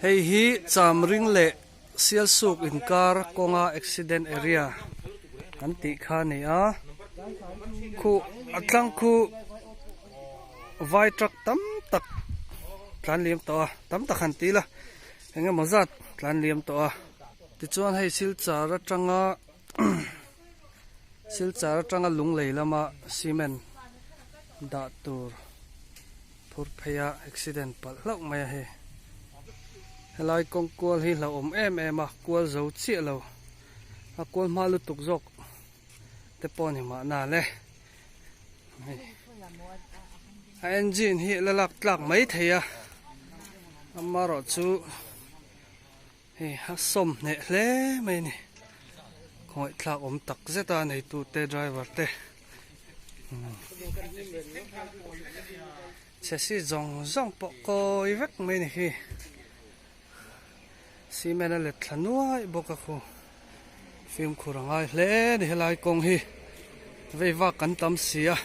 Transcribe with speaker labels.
Speaker 1: hei hi cham ring le sial suk in car konga accident area kan ti kha ni a khu atlang khu vai truck tam tak tlan liam to a tam tak han ti la enga mazat tlan liam to a ti chuan hei silchar atanga silchar atanga lung leilama cement da tur phur phaya accident pal hlok mai he helai kong kual hi lo om em em a kual zo chi lo a kual ma lu tuk jok te pon hi ma na le a engine hi la lak tlak mai theia amaro chu he ha som ne hle mai ni khoi thlak om tak zeta nei tu te driver te chasi zong zong po ko ivek mai ni hi cement le thlanua boka khu film khurangai hle ni helai kong hi veiwa kan tam sia